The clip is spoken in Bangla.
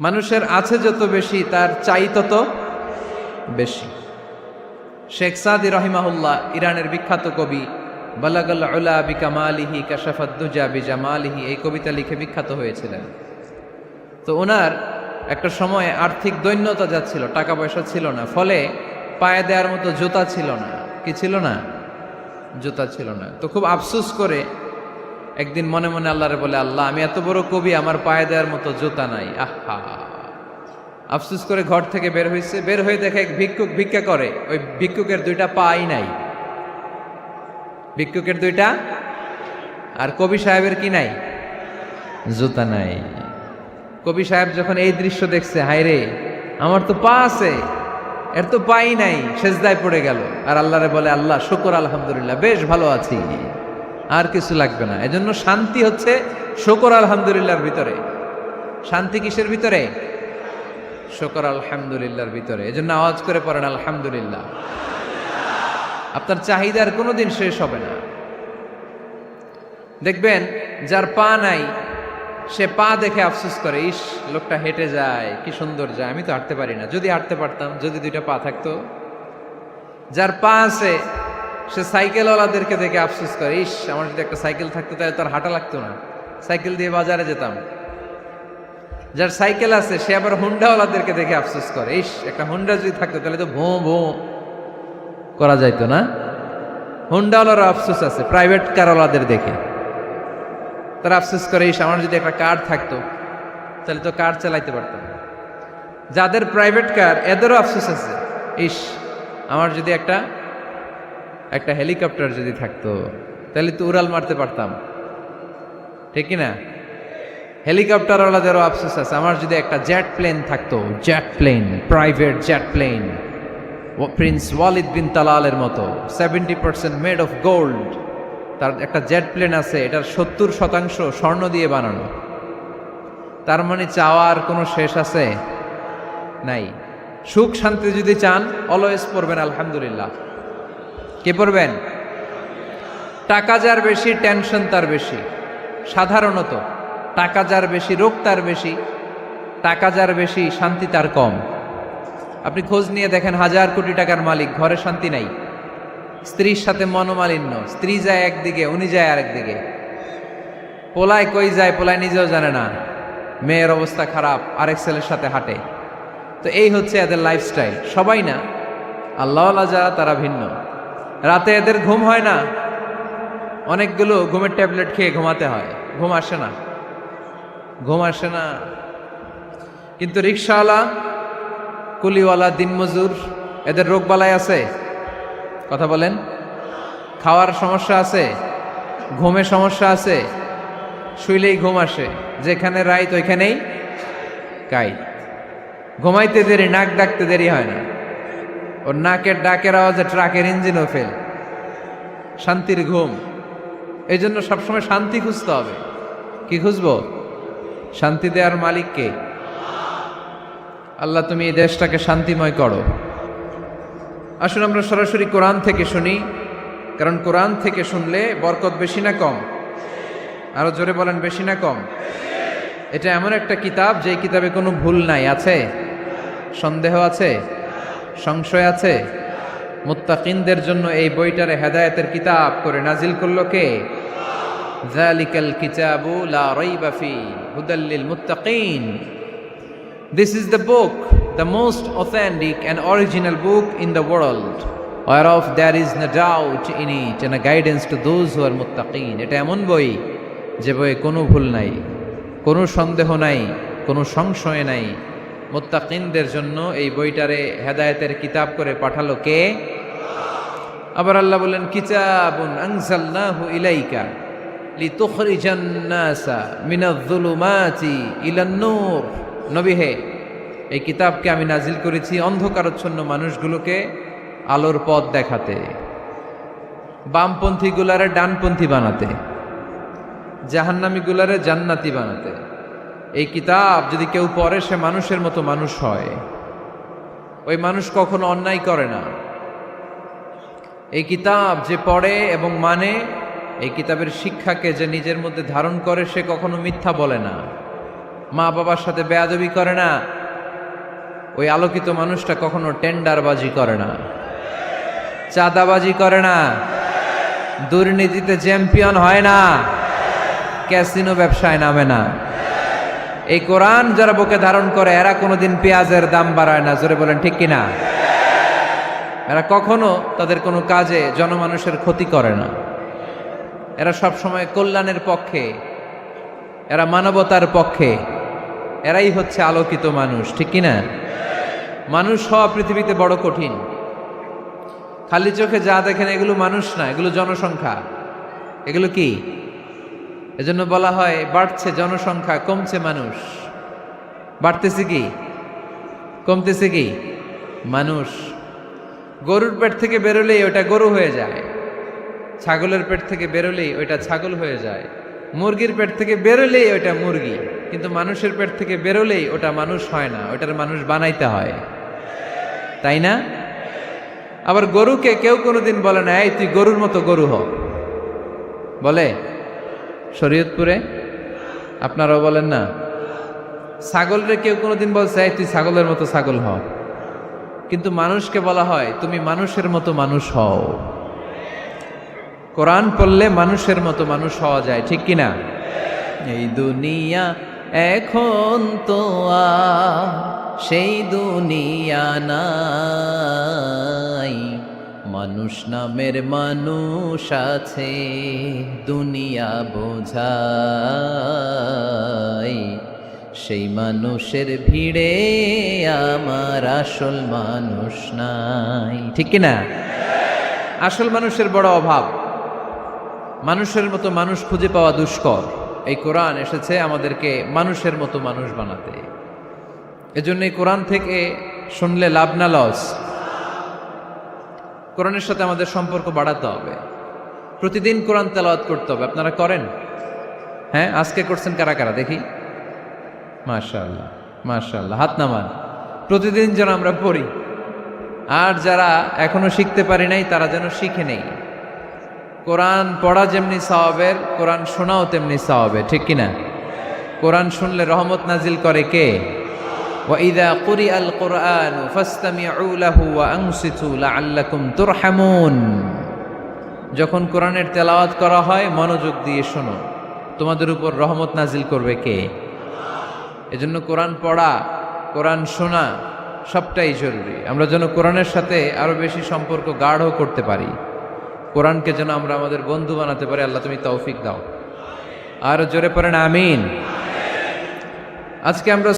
মানুষের আছে যত বেশি তার চাই তত বেশি। শেখ সাদি রহিমাহুল্লাহ, ইরানের বিখ্যাত কবি, বালাগাল উলা বিকামালিহি কাশাফাদ দুজা বিজামালিহি, এই কবিতা লিখে বিখ্যাত হয়েছিলেন। তো ওনার একটা সময়ে আর্থিক দৈন্যতা যাচ্ছিল, টাকা পয়সা ছিল না, ফলে পায়ে দেওয়ার মতো জুতা ছিল না। কি ছিল না? জুতা ছিল না। তো খুব আফসোস করে একদিন মনে মনে আল্লাহরে বলে, আল্লাহ আমি এত বড় কবি, আমার পায়ে দেওয়ার মতো জুতা নাই। আহা, আফসোস করে ঘর থেকে বের হয়েছে। বের হয়ে দেখে এক ভিক্ষুক ভিক্ষা করে, ওই ভিক্ষুকের দুইটা পাই নাই। ভিক্ষুকের দুইটা, আর কবি সাহেবের কি নাই? জুতা নাই। কবি সাহেব যখন এই দৃশ্য দেখছে, হায় রে, আমার তো পা আছে, এর তো পাই নাই, সেজদায় পড়ে গেল। আর আল্লাহরে বলে, আল্লাহ শুকর আলহামদুলিল্লাহ, বেশ ভালো আছি, আর কিছু লাগবে না। এজন্য শান্তি হচ্ছে শুকর আলহামদুলিল্লাহর ভিতরে। শান্তি কিসের ভিতরে? শুকর আলহামদুলিল্লাহর ভিতরে। এজন্য আওয়াজ করে পড়েন আলহামদুলিল্লাহ। আপনার চাহিদার কোনোদিন শেষ হবে না। দেখবেন যার পা নাই, সে পা দেখে আফসোস করে, ইস লোকটা হেঁটে যায়, কি সুন্দর যায়, আমি তো হাঁটতে পারি না, যদি হাঁটতে পারতাম, যদি দুইটা পা থাকতো। যার পা আছে সে সাইকেলওয়ালাদেরকে দেখে আফসোস করে, ইস আমার যদি একটা সাইকেল থাকতো তাহলে তার হাঁটা লাগতো না, সাইকেল দিয়ে বাজারে যেতাম। যার সাইকেল আছে সে আবার হুন্ডাওয়ালাদেরকে দেখে আফসোস করে, ইস একটা হুন্ডা যদি থাকতো তাহলে তো ভোঁ ভোঁ করা যাইতো না। হুন্ডাওয়ালারও আফসোস আছে প্রাইভেট কারওয়ালাদের দেখে, তারা আফসোস করে, ইস আমার যদি একটা কার থাকতো তাহলে তো কার চালাইতে পারতাম। যাদের প্রাইভেট কার এদেরও আফসোস আছে, ইস আমার যদি একটা হেলিকপ্টার যদি থাকতো তাহলে তো উড়াল মারতে পারতাম, ঠিক কিনা? হেলিকপ্টারওয়ালাদেরও আফসোস আছে, আমার যদি একটা জেট প্লেন থাকতো, jet plane, private jet plane, prince Walid bin তালালের মতো 70% মেড অফ গোল্ড, তার একটা জেট প্লেন আছে, এটার 70% স্বর্ণ দিয়ে বানানো। তার মানে চাওয়ার কোনো শেষ আছে? নাই। সুখ শান্তি যদি চান, অলওয়েজ পড়বেন আলহামদুলিল্লাহ। কে পড়বেন? টাকা যার বেশি, টেনশন তার বেশি। সাধারণত টাকা যার বেশি, রোগ তার বেশি। টাকা যার বেশি, শান্তি তার কম। আপনি খোঁজ নিয়ে দেখেন, 1000 কোটি টাকার মালিক, ঘরে শান্তি নাই। স্ত্রীর সাথে মনোমালিন্য, স্ত্রী যায় একদিকে, উনি যায় আরেকদিকে। পোলায় কই যায়, পোলায় নিজেও জানে না, মেয়ের অবস্থা খারাপ, আরেক ছেলের সাথে হাঁটে। তো এই হচ্ছে এদের লাইফস্টাইল। সবাই না, আল্লাহওয়ালা যারা তারা ভিন্ন। রাতে এদের ঘুম হয় না, অনেকগুলো ঘুমের ট্যাবলেট খেয়ে ঘুমাতে হয়, ঘুম আসে না, ঘুম আসে না। কিন্তু রিক্সাওয়ালা, কুলিওয়ালা, দিনমজুর, এদের রোগ বালাই আছে? কথা বলেন। খাওয়ার সমস্যা আছে, ঘুমের সমস্যা আছে, শুইলেই ঘুম আসে, যেখানে রাইত ওইখানেই কাইত। ঘুমাইতে দেরি, নাক ডাকতে দেরি হয় না, ওর নাকের ডাকের আওয়াজে ট্রাকের ইঞ্জিনও ফেল। শান্তির ঘুম। এই জন্য সবসময় শান্তি খুঁজতে হবে। কি খুঁজবো? শান্তি দেওয়ার মালিককে। আল্লাহ তুমি এই দেশটাকে শান্তিময় করো। আসুন আমরা সরাসরি কোরআন থেকে শুনি, কারণ কোরআন থেকে শুনলে বরকত বেশি না কম? আরো জোরে বলেন, বেশি না কম? এটা এমন একটা কিতাব যে কিতাবে কোনো ভুল নাই। আছে? সন্দেহ আছে? সংশয় আছে? মুত্তাকিনদের জন্য এই বইটারে হেদায়েতের কিতাব করে নাজিল করলো কে? যালিকাল কিতাবু লা রাইবা ফি হুদাল লিল মুত্তাকিন। This is the book, the most authentic and original book in the world, whereof there is no doubt in it, and a guidance to those who are muttaqin. এটা এমন বই যে বইয়ে কোনো ভুল নাই, কোনো সন্দেহ নাই, কোনো সংশয় নাই। মুত্তাকিনদের জন্য এই বইটারে হেদায়েতের কিতাব করে পাঠালো কে? আবার আল্লাহ বলেন, কিতাবুন আনজালনাহু ইলাইকা লিতুখরিজান নাসা মিনাজ-যুলুমাতি ইলান-নূর। নবী হে, এই কিতাবকে আমি নাজিল করেছি অন্ধকারাচ্ছন্ন মানুষগুলোকে আলোর পথ দেখাতে, বামপন্থী গুলারে ডানপন্থী বানাতে, জাহান্নামী গুলারে জান্নাতি বানাতে। এই কিতাব যদি কেউ পড়ে, সে মানুষের মতো মানুষ হয়। ওই মানুষ কখনো অন্যায় করে না। এই কিতাব যে পড়ে এবং মানে, এই কিতাবের শিক্ষাকে যে নিজের মধ্যে ধারণ করে, সে কখনো মিথ্যা বলে না। মা বাবার সাথে বেয়াদবি করে না, ওই আলোকিত মানুষটা কখনো টেন্ডারবাজি করে না, চাঁদাবাজি করে না, দুর্নীতিতে চ্যাম্পিয়ন হয় না, ক্যাসিনো ব্যবসায় নামে না। এই কোরআন যারা বুকে ধারণ করে এরা কোনোদিন পেঁয়াজের দাম বাড়ায় না। জোরে বলেন ঠিক কিনা? এরা কখনো তাদের কোনো কাজে জনমানুষের ক্ষতি করে না। এরা সব সময় কল্যাণের পক্ষে, এরা মানবতার পক্ষে। এরাই হচ্ছে আলোকিত মানুষ, ঠিক কিনা? মানুষ হওয়া পৃথিবীতে বড় কঠিন। খালি চোখে যা দেখেন এগুলো মানুষ না, এগুলো জনসংখ্যা। এগুলো কি? এজন্য বলা হয় বাড়ছে জনসংখ্যা, কমছে মানুষ। বাড়তেছে কি, কমতেছে কি? মানুষ। গরুর পেট থেকে বেরোলেই ওটা গরু হয়ে যায়, ছাগলের পেট থেকে বেরোলেই ওইটা ছাগল হয়ে যায়, মুরগির পেট থেকে বেরোলেই ওইটা মুরগি। কিন্তু মানুষের পেট থেকে বেরোলেই ওটা মানুষ হয় না, ওটার মানুষ বানাইতে হয়, তাই না? আবার গরুকে কেউ কোনোদিন বলে না এই তুই গরুর মতো গরু হ, বলে? শরীয়তপুরে আপনারাও বলেন না? ছাগলরে কেউ কোনোদিন বলছে এই তুই ছাগলের মতো ছাগল হ, কিন্তু মানুষকে বলা হয় তুমি মানুষের মতো মানুষ হও। কোরআন পড়লে মানুষের মতো মানুষ হওয়া যায়, ঠিক কিনা? এই দুনিয়া এখন তো আর সেই দুনিয়া নাই, মানুষ নামের মানুষ আছে দুনিয়া বোঝাই, সেই মানুষের ভিড়ে আমার আসল মানুষ নাই, ঠিক কিনা? আসল মানুষের বড় অভাব, মানুষের মতো মানুষ খুঁজে পাওয়া দুষ্কর। এই কোরআন এসেছে আমাদেরকে মানুষের মতো মানুষ বানাতে। এজন্য এই কোরআন থেকে শুনলে লাভ না লস? কোরআনের সাথে আমাদের সম্পর্ক বাড়াতে হবে, প্রতিদিন কোরআন তেলাওয়াত করতে হবে। আপনারা করেন? হ্যাঁ, আজকে করছেন কারা কারা দেখি? মাশাআল্লাহ, মাশাআল্লাহ, হাত নামান। প্রতিদিন যেন আমরা পড়ি, আর যারা এখনো শিখতে পারি নাই তারা যেন শিখে নেই। কোরআন পড়া যেমনি সওয়াবের, কোরআন শোনাও তেমনি সওয়াবের, ঠিক কিনা? কোরআন শুনলে রহমত নাজিল করে কে? وَإِذَا قُرِئَ الْقُرْآنُ فَاسْتَمِعُوا لَهُ وَأَنصِتُوا لَعَلَّكُمْ تُرْحَمُونَ। যখন কোরআনের তেলাওয়াত করা হয় মনোযোগ দিয়ে শোনো, তোমাদের উপর রহমত নাজিল করবে কে? এজন্য কোরআন পড়া, কোরআন শোনা সবটাই জরুরি। আমরা যেন কোরআনের সাথে আরো বেশি সম্পর্ক গাঢ় করতে পারি, কোরআনকে যেন আমরা আমাদের বন্ধু বানাতে পারি। আল্লাহ তুমি তৌফিক দাও। আর জোরে পড়েন আমিন। আজকে আমরা